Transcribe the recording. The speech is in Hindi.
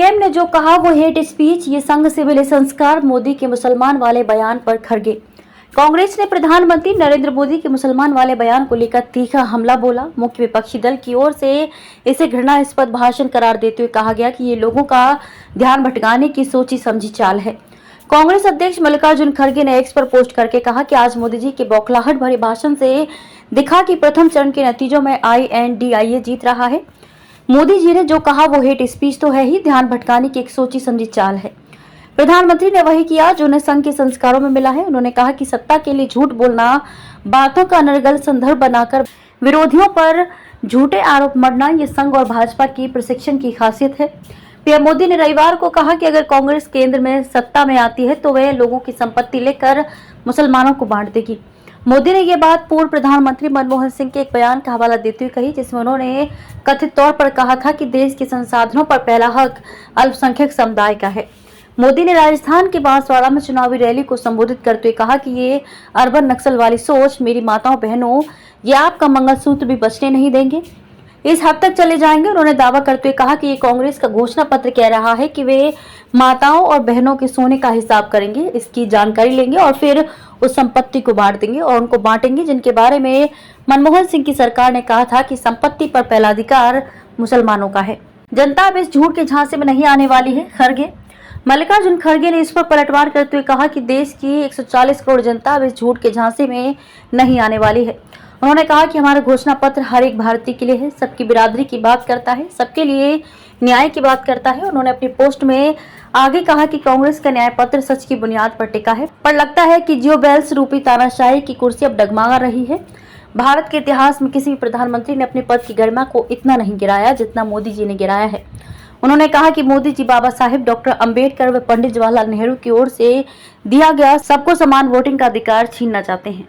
पीएम ने जो कहा वो हेट स्पीच, ये संघ से मिले संस्कार, मोदी के मुसलमान वाले बयान पर खड़गे। कांग्रेस ने प्रधानमंत्री नरेंद्र मोदी के मुसलमान वाले बयान को लेकर तीखा हमला बोला। मुख्य विपक्षी दल की ओर से इसे घृणास्पद भाषण करार देते हुए कहा गया कि ये लोगों का ध्यान भटकाने की सोची समझी चाल है। कांग्रेस अध्यक्ष मल्लिकार्जुन खड़गे ने एक्स पर पोस्ट करके कहा कि आज मोदी जी के बौखलाहट भरे भाषण से दिखा कि प्रथम चरण के नतीजों में INDIA जीत रहा है। मोदी जी ने जो कहा वो हेट स्पीच तो है ही, ध्यान भटकाने की एक सोची समझी चाल है। प्रधानमंत्री ने वही किया जो उन्हें संघ के संस्कारों में मिला है। उन्होंने कहा कि सत्ता के लिए झूठ बोलना, बातों का अनर्गल संदर्भ बनाकर विरोधियों पर झूठे आरोप मढ़ना, ये संघ और भाजपा की प्रशिक्षण की खासियत है। पीएम मोदी ने रविवार को कहा कि अगर कांग्रेस केंद्र में सत्ता में आती है तो वह लोगों की संपत्ति लेकर मुसलमानों को बांट देगी। मोदी ने ये बात पूर्व प्रधानमंत्री मनमोहन सिंह के एक बयान का हवाला देते हुए कही, जिसमें उन्होंने कथित तौर पर कहा था कि देश के संसाधनों पर पहला हक अल्पसंख्यक समुदाय का है। मोदी ने राजस्थान के बांसवाड़ा में चुनावी रैली को संबोधित करते हुए कहा कि ये अर्बन नक्सल वाली सोच, मेरी माताओं बहनों, ये आपका मंगलसूत्र भी बचने नहीं देंगे, इस हद तक चले जाएंगे। उन्होंने दावा करते हुए कहा कि ये कांग्रेस का घोषणा पत्र कह रहा है कि वे माताओं और बहनों के सोने का हिसाब करेंगे, इसकी जानकारी लेंगे और फिर उस संपत्ति को बांट देंगे और उनको बांटेंगे जिनके बारे में मनमोहन सिंह की सरकार ने कहा था कि संपत्ति पर पहला अधिकार मुसलमानों का है। जनता अब इस झूठ के झांसे में नहीं आने वाली है। खड़गे मल्लिकार्जुन खड़गे ने इस पर पलटवार करते हुए कहा कि देश की 140 करोड़ जनता अब इस झूठ के झांसे में नहीं आने वाली है। उन्होंने कहा कि हमारा घोषणा पत्र हर एक भारतीय के लिए है, सबकी बिरादरी की बात करता है, सबके लिए न्याय की बात करता है। उन्होंने अपनी पोस्ट में आगे कहा कि कांग्रेस का न्याय पत्र सच की बुनियाद पर टिका है, पर लगता है कि जियो बेल्स रूपी तानाशाही की कुर्सी अब डगमगा रही है। भारत के इतिहास में किसी भी प्रधानमंत्री ने अपने पद की गरिमा को इतना नहीं गिराया जितना मोदी जी ने गिराया है। उन्होंने कहा कि मोदी जी बाबा साहेब डॉक्टर अंबेडकर व पंडित जवाहरलाल नेहरू की ओर से दिया गया सबको समान वोटिंग का अधिकार छीनना चाहते हैं।